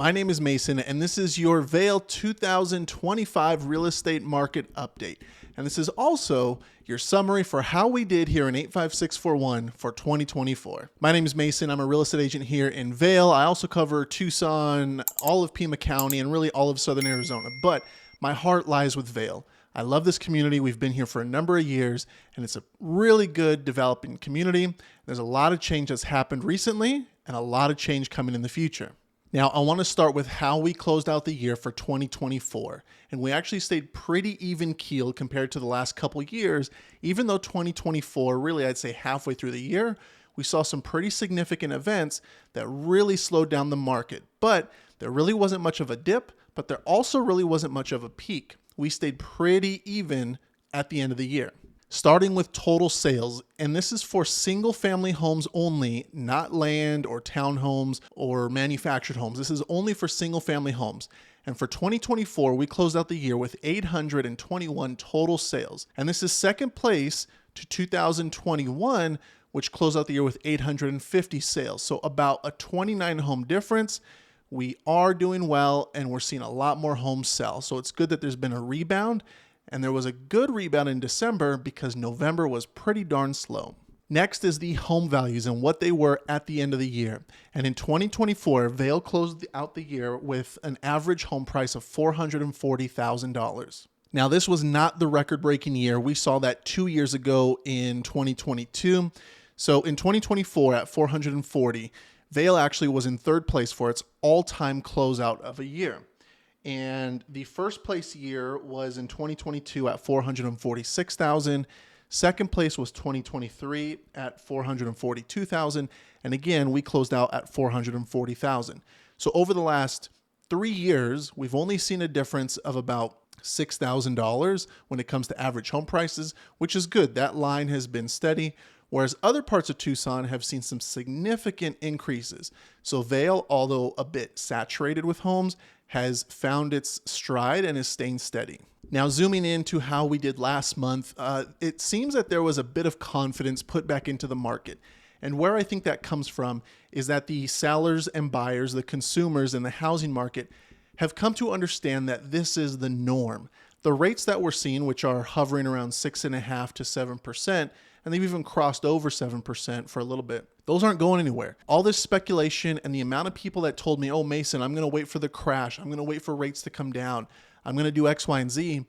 My name is Mason, and this is your Vail 2025 real estate market update. And this is also your summary for how we did here in 85641 for 2024. My name is Mason. I'm a real estate agent here in Vail. I also cover Tucson, all of Pima County, and really all of Southern Arizona. But my heart lies with Vail. I love this community. We've been here for a number of years, and it's a really good developing community. There's a lot of change that's happened recently and a lot of change coming in the future. Now, I want to start with how we closed out the year for 2024. And we actually stayed pretty even keeled compared to the last couple years, even though 2024, really, I'd say halfway through the year, we saw some pretty significant events that really slowed down the market. But there really wasn't much of a dip, but there also really wasn't much of a peak. We stayed pretty even at the end of the year. Starting with total sales, and this is for single family homes only, not land or townhomes or manufactured homes. This is only for single family homes. And for 2024, we closed out the year with 821 total sales. And this is second place to 2021, which closed out the year with 850 sales. So about a 29 home difference. We are doing well, and we're seeing a lot more homes sell. So it's good that there's been a rebound. And there was a good rebound in December because November was pretty darn slow. Next is the home values and what they were at the end of the year. And in 2024, Vail closed out the year with an average home price of $440,000. Now, this was not the record-breaking year. We saw that 2 years ago in 2022. So in 2024 at $440,000, Vail actually was in third place for its all-time closeout of a year. And the first place year was in 2022 at $446,000. Second place was 2023 at $442,000. And again, we closed out at $440,000. So over the last 3 years, we've only seen a difference of about $6,000 when it comes to average home prices, which is good. That line has been steady, whereas other parts of Tucson have seen some significant increases. So Vail, although a bit saturated with homes, has found its stride and is staying steady. Now, zooming into how we did last month, it seems that there was a bit of confidence put back into the market. And where I think that comes from is that the sellers and buyers, the consumers in the housing market, have come to understand that this is the norm. The rates that we're seeing, which are hovering around 6.5% to 7%, and they've even crossed over 7% for a little bit, those aren't going anywhere. All this speculation and the amount of people that told me, oh, Mason, I'm going to wait for the crash. I'm going to wait for rates to come down. I'm going to do X, Y, and Z.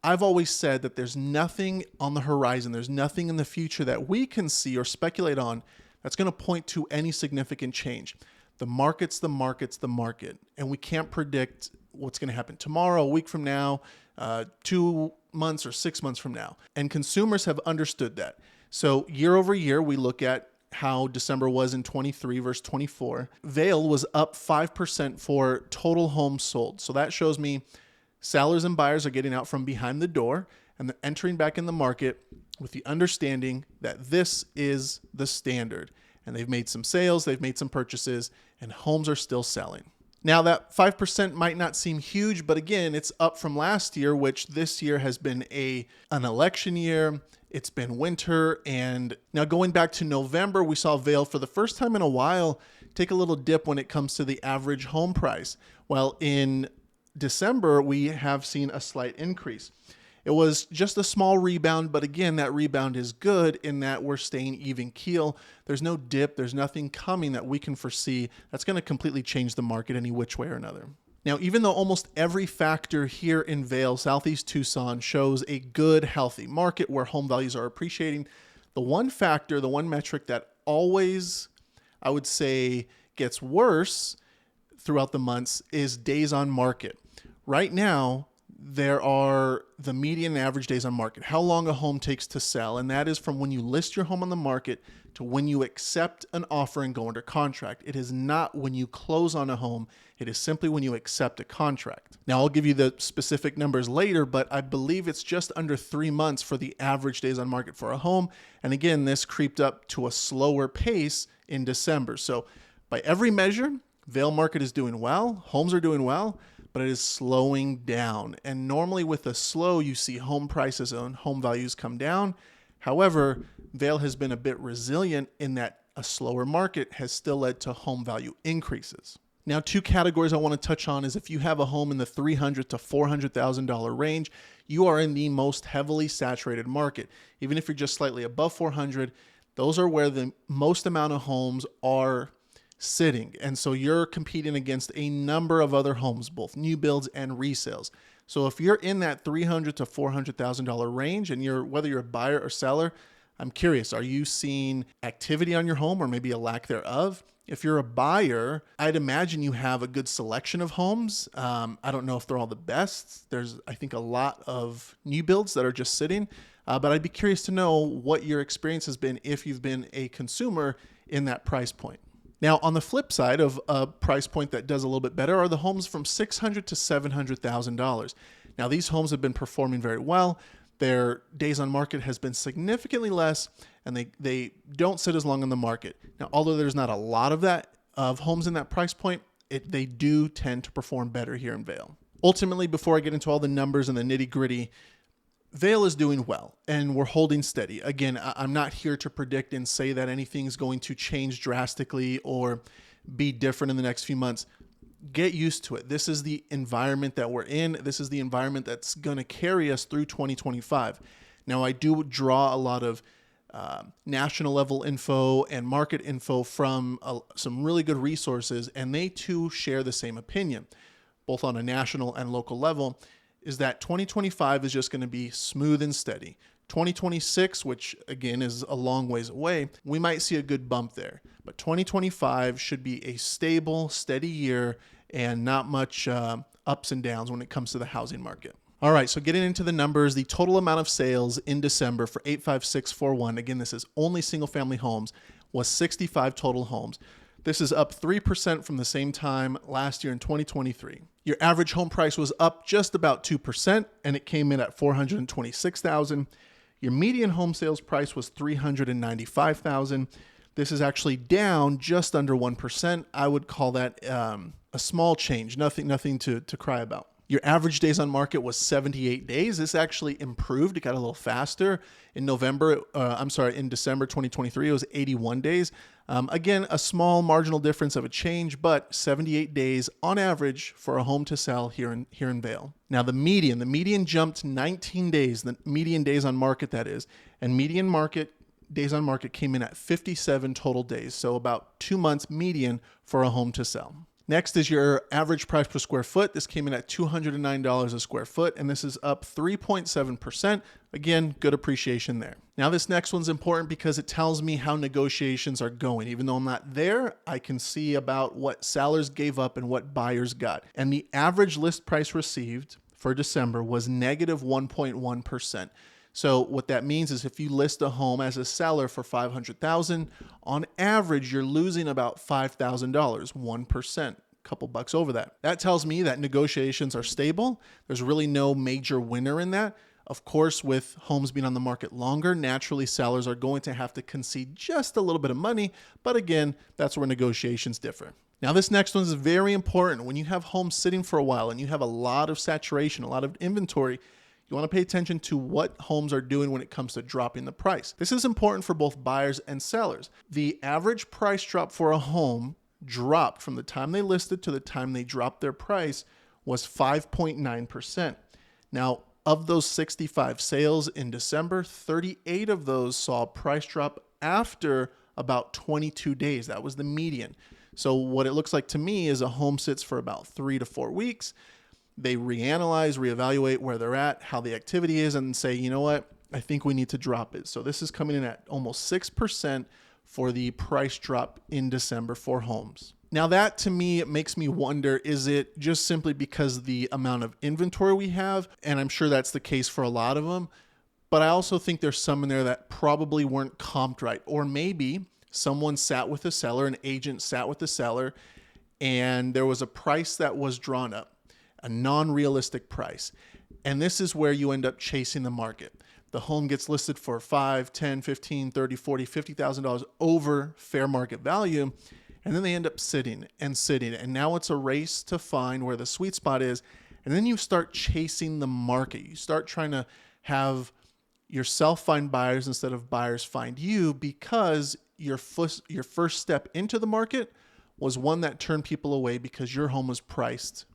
I've always said that there's nothing on the horizon. There's nothing in the future that we can see or speculate on that's going to point to any significant change. The market's the market. And we can't predict what's going to happen tomorrow, a week from now, 2 months or 6 months from now. And consumers have understood that. So year over year, we look at how December was in 23 versus 24. Vail was up 5% for total homes sold. So that shows me sellers and buyers are getting out from behind the door and they're entering back in the market with the understanding that this is the standard. And they've made some sales, they've made some purchases, and homes are still selling. Now, that 5% might not seem huge, but again, it's up from last year, which this year has been an election year. It's been winter. And now going back to November, we saw Vail for the first time in a while take a little dip when it comes to the average home price. Well, in December, we have seen a slight increase. It was just a small rebound, but again, that rebound is good in that we're staying even keel. There's no dip. There's nothing coming that we can foresee that's going to completely change the market any which way or another. Now, even though almost every factor here in Vail, Southeast Tucson, shows a good, healthy market where home values are appreciating, the one factor, the one metric that always, I would say, gets worse throughout the months is days on market. Right now, there are the median and average days on market, how long a home takes to sell. And that is from when you list your home on the market to when you accept an offer and go under contract. It is not when you close on a home. It is simply when you accept a contract. Now, I'll give you the specific numbers later, but I believe it's just under 3 months for the average days on market for a home. And again, this creeped up to a slower pace in December. So by every measure, Vail market is doing well. Homes are doing well, but it is slowing down. And normally with a slow, you see home prices and home values come down. However, Vail has been a bit resilient in that a slower market has still led to home value increases. Now, two categories I want to touch on is if you have a home in the $300,000 to $400,000 range, you are in the most heavily saturated market. Even if you're just slightly above 400, those are where the most amount of homes are sitting. And so you're competing against a number of other homes, both new builds and resales. So if you're in that $300,000 to $400,000 range and whether you're a buyer or seller, I'm curious, are you seeing activity on your home or maybe a lack thereof? If you're a buyer, I'd imagine you have a good selection of homes. I don't know if they're all the best. There's, I think, a lot of new builds that are just sitting, but I'd be curious to know what your experience has been if you've been a consumer in that price point. Now, on the flip side of a price point that does a little bit better are the homes from $600,000 to $700,000. Now, these homes have been performing very well. Their days on market has been significantly less, and they don't sit as long on the market. Now, although there's not a lot of homes in that price point, they do tend to perform better here in Vail. Ultimately, before I get into all the numbers and the nitty gritty, Vail is doing well and we're holding steady. Again, I'm not here to predict and say that anything's going to change drastically or be different in the next few months. Get used to it. This is the environment that we're in. This is the environment that's going to carry us through 2025. Now, I do draw a lot of national level info and market info from some really good resources, and they too share the same opinion, both on a national and local level, is that 2025 is just going to be smooth and steady. 2026, which again is a long ways away, we might see a good bump there. But 2025 should be a stable, steady year and not much ups and downs when it comes to the housing market. All right, so getting into the numbers, the total amount of sales in December for 85641, again, this is only single family homes, was 65 total homes. This is up 3% from the same time last year in 2023. Your average home price was up just about 2%, and it came in at $426,000. Your median home sales price was $395,000. This is actually down just under 1%. I would call that a small change, nothing to cry about. Your average days on market was 78 days. This actually improved. It got a little faster. In December 2023, it was 81 days. Again, a small marginal difference of a change, but 78 days on average for a home to sell here in Vail. Now the median jumped 19 days, the median days on market that is, and median market days on market came in at 57 total days. So about 2 months median for a home to sell. Next is your average price per square foot. This came in at $209 a square foot, and this is up 3.7%. Again, good appreciation there. Now, this next one's important because it tells me how negotiations are going. Even though I'm not there, I can see about what sellers gave up and what buyers got. And the average list price received for December was negative 1.1%. So what that means is if you list a home as a seller for $500,000, on average, you're losing about $5,000, 1%, a couple bucks over that. That tells me that negotiations are stable. There's really no major winner in that. Of course, with homes being on the market longer, naturally sellers are going to have to concede just a little bit of money. But again, that's where negotiations differ. Now, this next one is very important. When you have homes sitting for a while and you have a lot of saturation, a lot of inventory, you want to pay attention to what homes are doing when it comes to dropping the price. This is important for both buyers and sellers. The average price drop for a home dropped from the time they listed to the time they dropped their price was 5.9%. Now, of those 65 sales in December, 38 of those saw a price drop after about 22 days. That was the median. So what it looks like to me is a home sits for about 3 to 4 weeks. They reanalyze, reevaluate where they're at, how the activity is, and say, you know what, I think we need to drop it. So this is coming in at almost 6% for the price drop in December for homes. Now that to me, it makes me wonder, is it just simply because the amount of inventory we have? And I'm sure that's the case for a lot of them. But I also think there's some in there that probably weren't comped right. Or maybe someone sat with a seller, an agent sat with the seller, and there was a price that was drawn up, a non-realistic price. And this is where you end up chasing the market. The home gets listed for $5, $10, $15, $30, $40, $50,000 over fair market value. And then they end up sitting. And now it's a race to find where the sweet spot is. And then you start chasing the market. You start trying to have yourself find buyers instead of buyers find you, because your first step into the market was one that turned people away because your home was priced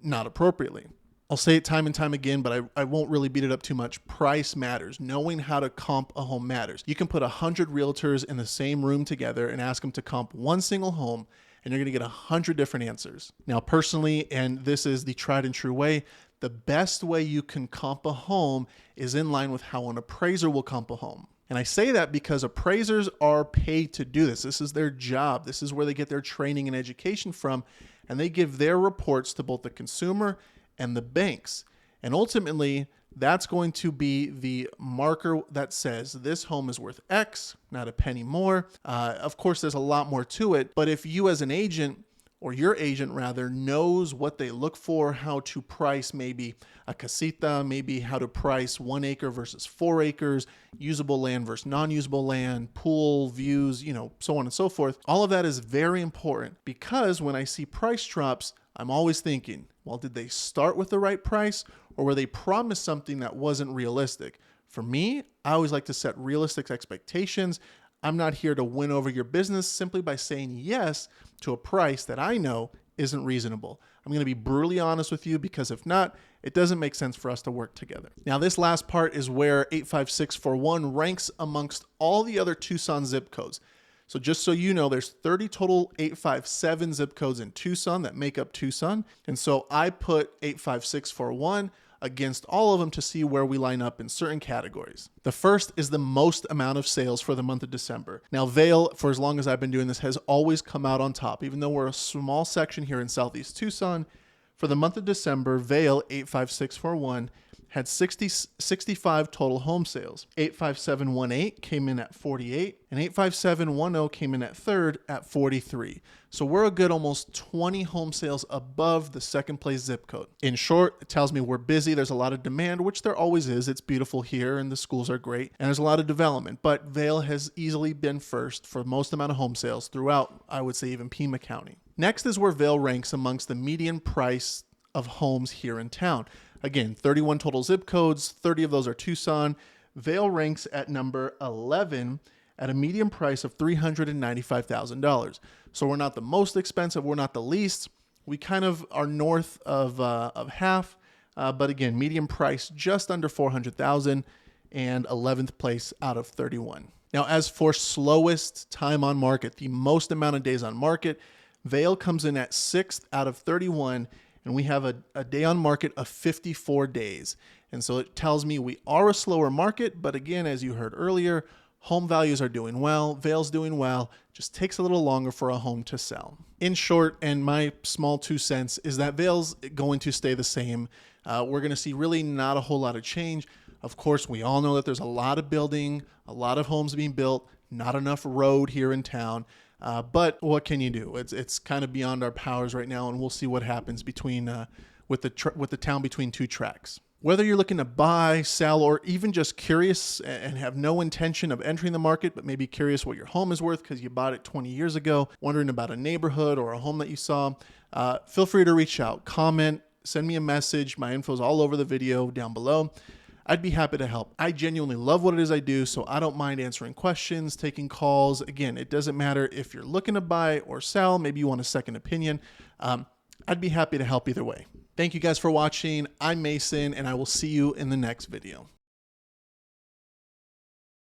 not appropriately. I'll say it time and time again, but I won't really beat it up too much. Price matters. Knowing how to comp a home matters. You can put 100 realtors in the same room together and ask them to comp one single home, and you're going to get 100 different answers. Now, personally, and this is the tried and true way, the best way you can comp a home is in line with how an appraiser will comp a home. And I say that because appraisers are paid to do this. This is their job. This is where they get their training and education from, and they give their reports to both the consumer and the banks. And ultimately, that's going to be the marker that says this home is worth X, not a penny more. Of course, there's a lot more to it, but if you as an agent, or your agent rather, knows what they look for, how to price maybe a casita, maybe how to price 1 acre versus 4 acres, usable land versus non-usable land, pool, views, so on and so forth. All of that is very important, because when I see price drops, I'm always thinking, well, did they start with the right price, or were they promised something that wasn't realistic? For me, I always like to set realistic expectations. I'm not here to win over your business simply by saying yes to a price that I know isn't reasonable. I'm going to be brutally honest with you, because if not, it doesn't make sense for us to work together. Now, this last part is where 85641 ranks amongst all the other Tucson zip codes. So just so you know, there's 30 total 857 zip codes in Tucson that make up Tucson. And so I put 85641 against all of them to see where we line up in certain categories. The first is the most amount of sales for the month of December. Now, Vail, for as long as I've been doing this, has always come out on top. Even though we're a small section here in Southeast Tucson, for the month of December, Vail 85641 had 65 total home sales. 85718 came in at 48, and 85710 came in at third at 43. So we're a good almost 20 home sales above the second place zip code. In short, it tells me we're busy. There's a lot of demand, which there always is. It's beautiful here and the schools are great, and there's a lot of development, but Vail has easily been first for most amount of home sales throughout, I would say, even Pima County. Next is where Vail ranks amongst the median price of homes here in town. Again, 31 total zip codes, 30 of those are Tucson. Vail ranks at number 11 at a median price of $395,000. So we're not the most expensive, we're not the least. We kind of are north of half, but again, median price just under $400,000 and 11th place out of 31. Now, as for slowest time on market, the most amount of days on market, Vail comes in at 6th out of 31, and we have a day on market of 54 days. And so it tells me we are a slower market, but again, as you heard earlier, home values are doing well, Vail's doing well, just takes a little longer for a home to sell. In short, and my small 2 cents, is that Vail's going to stay the same. We're going to see really not a whole lot of change. Of course, we all know that there's a lot of building, a lot of homes being built, not enough road here in town. But what can you do? It's kind of beyond our powers right now, and we'll see what happens between with the town between two tracks. Whether you're looking to buy, sell, or even just curious and have no intention of entering the market, but maybe curious what your home is worth because you bought it 20 years ago, wondering about a neighborhood or a home that you saw, feel free to reach out, comment, send me a message. My info is all over the video down below. I'd be happy to help. I genuinely love what it is I do, so I don't mind answering questions, taking calls. Again, it doesn't matter if you're looking to buy or sell. Maybe you want a second opinion. I'd be happy to help either way. Thank you guys for watching. I'm Mason, and I will see you in the next video.